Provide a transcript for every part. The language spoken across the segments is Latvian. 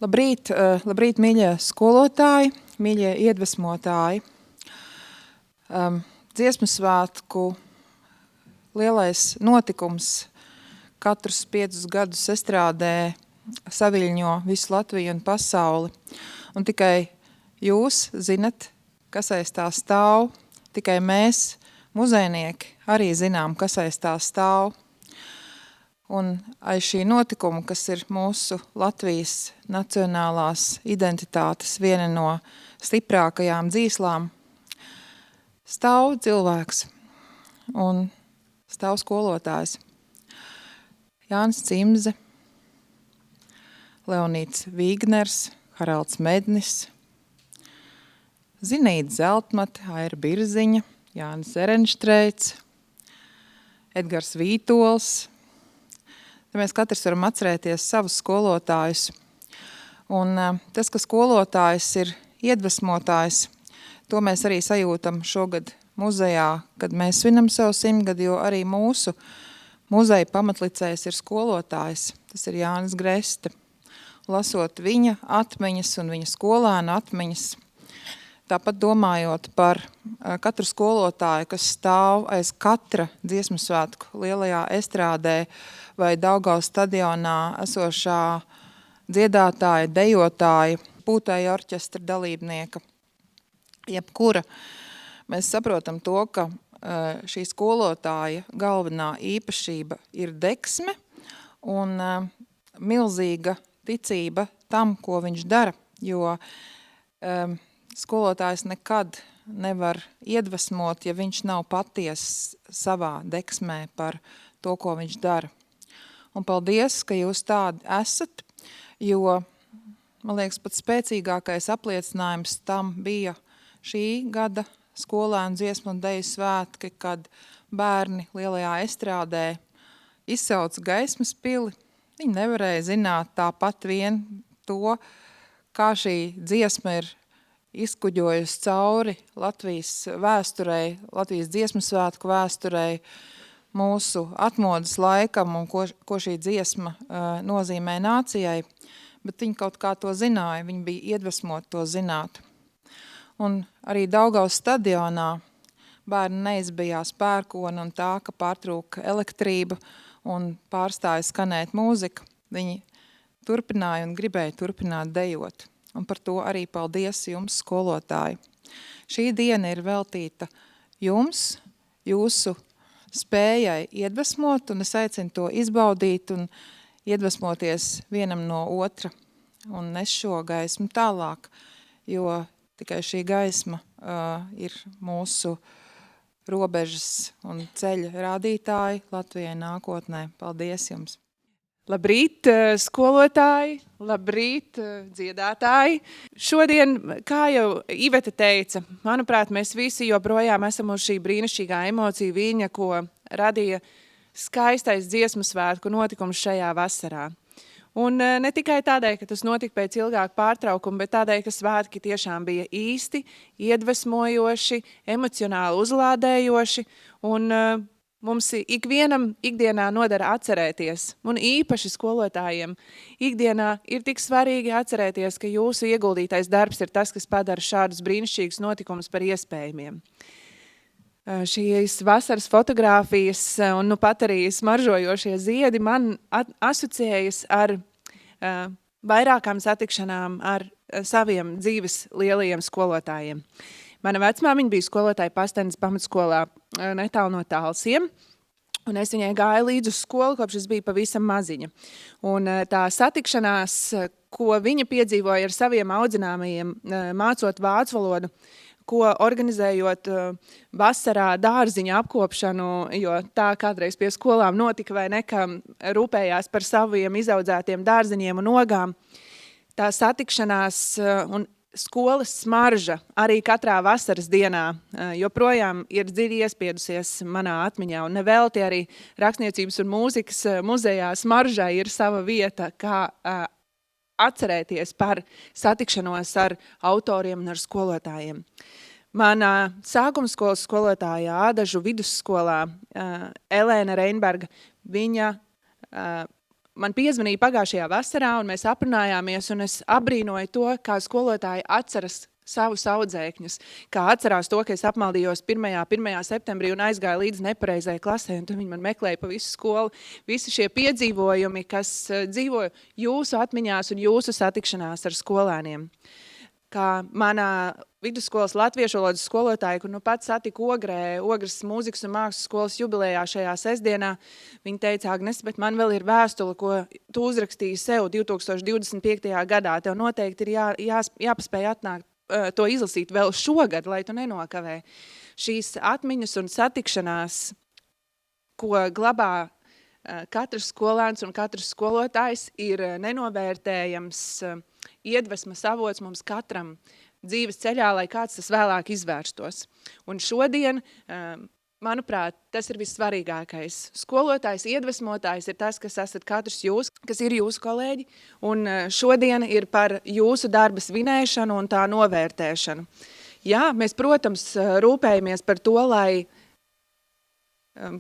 Labrīt, mīļie skolotāji, mīļie iedvesmotāji. Dziesmu svētku lielais notikums katrus 5 gadus estrādē saviļņo visu Latviju un pasauli. Un tikai jūs zinat, kas aiz tā stāv, tikai mēs, muzejnieki, arī zinām, kas aiz tā stāv. Un aiz šī notikuma, kas ir mūsu Latvijas nacionālās identitātes viena no stiprākajām dzīslām, stāv cilvēks un stāv skolotājs. Jānis Cimze, Leonīts Vīgners, Haralds Mednis, Zinīta Zeltmate, Aira Birziņa, Jānis Erenštreits, Edgars Vītols. Mēs katrs varam atcerēties savus skolotājus. Un tas, ka skolotājs ir iedvesmotājs, to mēs arī sajūtam šogad muzejā, kad mēs svinam savu 100 gadu, jo arī mūsu muzeja pamatlicējs ir skolotājs. Tas ir Jānis Greste. Lasot viņa atmiņas un viņa skolēnu atmiņas, tāpat domājot par katru skolotāju, kas stāv aiz katra dziesmu svētku lielajā estrādē vai Daugavas stadionā esošā dziedātāja, dejotāja, pūtēja orķestra dalībnieka, jebkura, mēs saprotam to, ka šī skolotāja galvenā īpašība ir deksme un milzīga ticība tam, ko viņš dara, jo skolotājs nekad nevar iedvesmot, ja viņš nav patiess savā deksmē par to, ko viņš dara. Un paldies, ka jūs tādi esat, jo, man liekas, pat spēcīgākais apliecinājums tam bija šī gada skolēnu dziesmu un deju svētki, kad bērni lielajā estrādē izsauca gaismas pili. Viņi nevarēja zināt tāpat vien to, kā šī dziesma ir izkuģojusi cauri Latvijas vēsturei, Latvijas dziesmu svētku vēsturei, mūsu atmodas laikam un ko šī dziesma nozīmē nācijai, bet viņi kaut kā to zināja, viņi bija iedvesmoti to zināt. Un arī Daugavas stadionā bērni neizbijās pērkona un tā, ka pārtrūka elektrība un pārstāja skanēt mūzika. Viņi turpināja un gribēja turpināt dejot. Un par to arī paldies jums, skolotāji. Šī diena ir veltīta jums, jūsu spējai iedvesmot, un es aicinu to izbaudīt un iedvesmoties vienam no otra un nes šo gaismu tālāk, jo tikai šī gaisma ir mūsu robežas un ceļa rādītāji Latvijai nākotnē. Paldies jums! Labrīt, skolotāji, labrīt, dziedātāji. Šodien, kā jau Iveta teica, manuprāt, mēs visi joprojām esam uz šī brīnišķīgā emocija viļņa, ko radīja skaistais dziesmu svētku notikums šajā vasarā. Un ne tikai tādēļ, ka tas notika pēc ilgāka pārtraukuma, bet tādēļ, ka svētki tiešām bija īsti, iedvesmojoši, emocionāli uzlādējoši un mums ikvienam ikdienā nodara atcerēties, un īpaši skolotājiem ikdienā ir tik svarīgi atcerēties, ka jūsu ieguldītais darbs ir tas, kas padara šādus brīnišķīgus notikumus par iespējamiem. Šīs vasaras fotogrāfijas un nu pat arī smaržojošie ziedi man asociējas ar vairākām satikšanām ar saviem dzīves lielajiem skolotājiem. Mana vecmāmiņa bija skolotāja Pastenes pamatskolā netālu no Talsiem, un es viņai gāju līdz uz skolu, kopš es biju pavisam maziņa. Un tā satikšanās, ko viņa piedzīvoja ar saviem audzināmajiem, mācot vācu valodu, ko organizējot vasarā dārziņa apkopšanu, jo tā kādreiz pie skolām notika vai nekam rūpējās par saviem izaudzētiem dārziņiem un ogām. Tā satikšanās un skolas smarža arī katrā vasaras dienā joprojām ir dziļi iespiedusies manā atmiņā, un nevelti arī rakstniecības un mūzikas muzejā smaržai ir sava vieta, kā atcerēties par satikšanos ar autoriem un ar skolotājiem. Manā sākumskolas skolotāja Ādažu vidusskolā Elēna Reinberga, viņa man piezvanīja pagājušajā vasarā, un mēs aprunājāmies, un es abrīnoju to, kā skolotāji atceras savus audzēkņus, kā atcerās to, ka es apmaldījos 1. septembrī un aizgāju līdz nepareizai klasē, un tad viņi man meklēja pa visu skolu. Visi šie piedzīvojumi, kas dzīvo jūsu atmiņās un jūsu satikšanās ar skolēniem. Kā manā vidusskolas latviešu valodas skolotāja, kur nu pats satiku Ogrē, Ogres mūzikas un mākslas skolas jubilejā šajā sestdienā, viņa teica, Agnes, bet man vēl ir vēstule, ko tu uzrakstīji sev 2025. gadā. Tev noteikti ir jāpaspēj atnākt to izlasīt vēl šogad, lai tu nenokavē. Šīs atmiņas un satikšanās, ko glabā katrs skolēns un katrs skolotājs, ir nenovērtējams iedvesmas avots mums katram dzīves ceļā, lai kāds tas vēlāk izvērstos. Un šodien, manuprāt, tas ir vissvarīgākais. Skolotājs, iedvesmotājs ir tas, kas esat katrs jūs, kas ir jūsu kolēģi, un šodien ir par jūsu darba svinēšanu un tā novērtēšanu. Jā, mēs, protams, rūpējamies par to, lai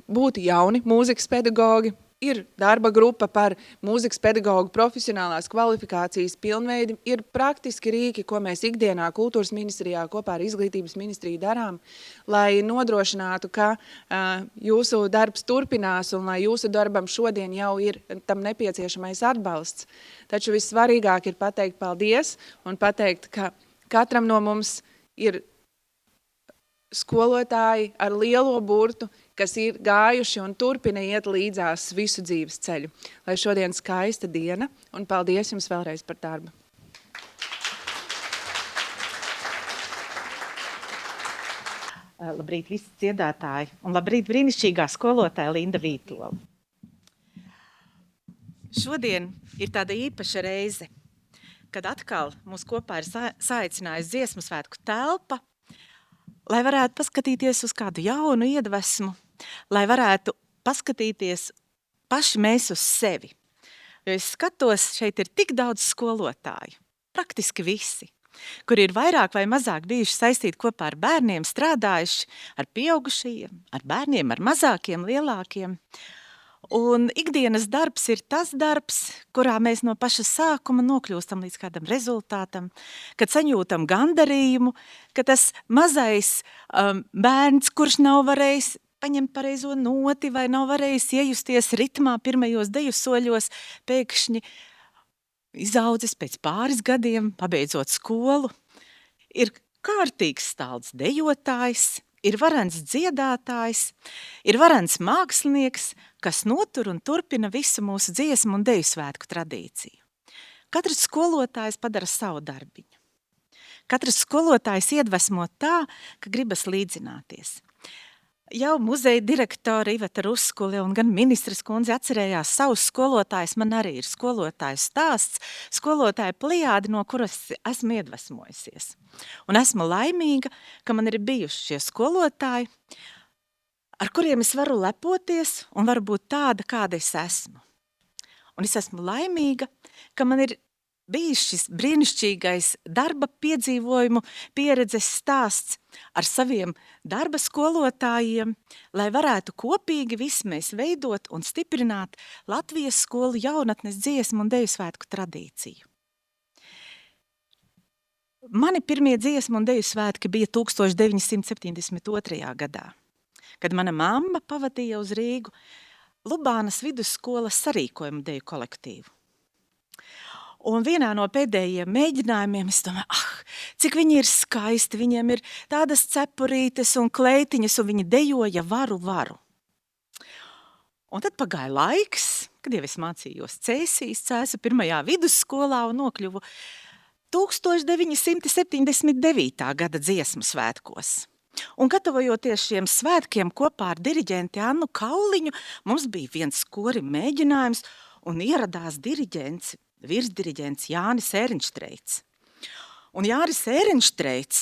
būtu jauni mūzikas pedagogi. Ir darba grupa par mūzikas pedagogu profesionālās kvalifikācijas pilnveidi, ir praktiski rīki, ko mēs ikdienā kultūras ministrijā kopā ar izglītības ministriju darām, lai nodrošinātu, ka jūsu darbs turpinās un lai jūsu darbam šodien jau ir tam nepieciešamais atbalsts. Taču vissvarīgāk ir pateikt paldies un pateikt, ka katram no mums ir skolotāji ar lielo burtu, kas ir gājuši un turpina iet līdzās visu dzīves ceļu. Lai šodien skaista diena, un paldies jums vēlreiz par darbu. Labrīt visi dziedātāji, un labrīt brīnišķīgā skolotāja Linda Vītola. Šodien ir tāda īpaša reize, kad atkal mūs kopā ir saicinājusi dziesmu svētku telpa, lai varētu paskatīties uz kādu jaunu iedvesmu, lai varētu paskatīties paši mēs uz sevi. Jo es skatos, šeit ir tik daudz skolotāju, praktiski visi, kuri ir vairāk vai mazāk bijuši saistīti kopā ar bērniem, strādājuši ar pieaugušajiem, ar bērniem, ar mazākiem, lielākiem. Un ikdienas darbs ir tas darbs, kurā mēs no paša sākuma nokļūstam līdz kādam rezultātam, kad saņūtam gandarījumu, ka tas mazais bērns, kurš nav varējis paņemt pareizo noti vai nav varējis iejusties ritmā pirmajos deju soļos, pēkšņi izaudzis pēc pāris gadiem, pabeidzot skolu, ir kārtīgs stalds dejotājs, ir varens dziedātājs, ir varens mākslinieks, kas notur un turpina visu mūsu dziesmu un deju svētku tradīciju. Katrs skolotājs padara savu darbiņu. Katrs skolotājs iedvesmo tā, ka gribas līdzināties. Jau muzeja direktora Iveta Ruskule un gan ministres kundze atcerējās savus skolotājus. Man arī ir skolotāju stāsts, skolotāju plejādi, no kuras esmu iedvesmojusies. Un esmu laimīga, ka man ir bijuši šie skolotāji, ar kuriem es varu lepoties un varu būt tāda, kāda es esmu. Un es esmu laimīga, ka man ir bijis šis brīnišķīgais darba piedzīvojumu pieredzes stāsts ar saviem darba skolotājiem, lai varētu kopīgi visi mēs veidot un stiprināt Latvijas skolu jaunatnes dziesmu un deju svētku tradīciju. Mani pirmie dziesmu un deju svētki bija 1972. gadā, kad mana mamma pavadīja uz Rīgu Lubānas vidusskolas sarīkojumu deju kolektīvu. Un vienā no pēdējiem mēģinājumiem es domāju, cik viņi ir skaisti, viņiem ir tādas cepurītes un kleitiņas, un viņi dejoja varu. Un tad pagāja laiks, kad jau es mācījos Cēsīs, Cēsu pirmajā vidusskolā un nokļuvu 1979. gada dziesmu svētkos. Un gatavojoties šiem svētkiem kopā ar diriģenti Annu Kauliņu, mums bija viens kori mēģinājums un ieradās diriģents, virsdiriģents Jānis Ērenštreits. Un Jānis Ērenštreits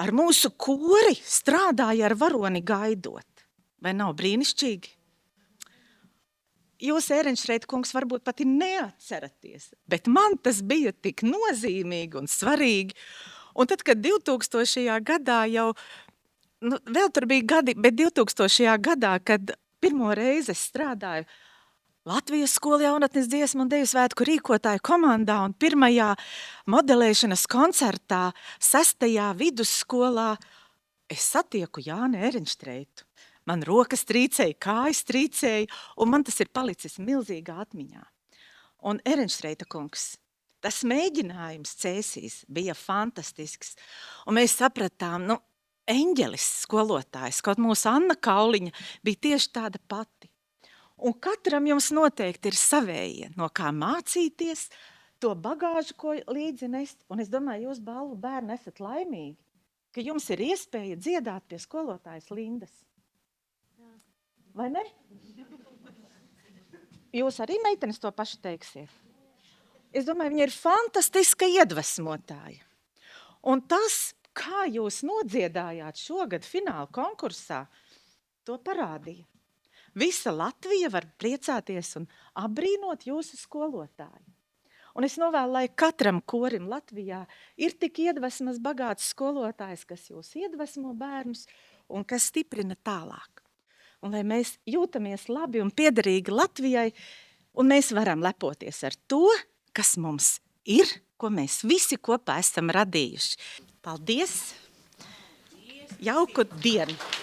ar mūsu kori strādāja ar varoni gaidot. Vai nav brīnišķīgi? Jūs, Ērenštreita kungs, varbūt pati neatceraties, bet man tas bija tik nozīmīgi un svarīgi. Un tad, kad 2000. gadā jau, vēl tur bija gadi, bet 2000. gadā, kad pirmo reizi es strādāju Latvijas skolu jaunatnes dziesmu un deju svētku rīkotāju komandā un pirmajā modelēšanas koncertā 6. vidusskolā es satieku Jāni Ehrenštreitu. Man rokas trīcēja, kājas trīcēja, un man tas ir palicis milzīgā atmiņā. Un Ehrenštreita kungs, tas mēģinājums Cēsīs bija fantastisks, un mēs sapratām, eņģelis skolotājs, kaut mūsu Anna Kauliņa bija tieši tāda pati. Un katram jums noteikti ir savējie, no kā mācīties, to bagāžu, ko līdzi nest. Un es domāju, jūs balvu bērni esat laimīgi, ka jums ir iespēja dziedāt pie skolotājas Lindas. Vai ne? Jūs arī, meitenes, to pašu teiksiet. Es domāju, viņa ir fantastiska iedvesmotāja. Un tas, kā jūs nodziedājāt šogad fināla konkursā, to parādīja. Visa Latvija var priecāties un apbrīnot jūsu skolotāju. Un es novēlu, lai katram korim Latvijā ir tik iedvesmas bagāts skolotājs, kas jūs iedvesmo bērnus un kas stiprina tālāk. Un lai mēs jūtamies labi un piederīgi Latvijai, un mēs varam lepoties ar to, kas mums ir, ko mēs visi kopā esam radījuši. Paldies! Jauku dienu!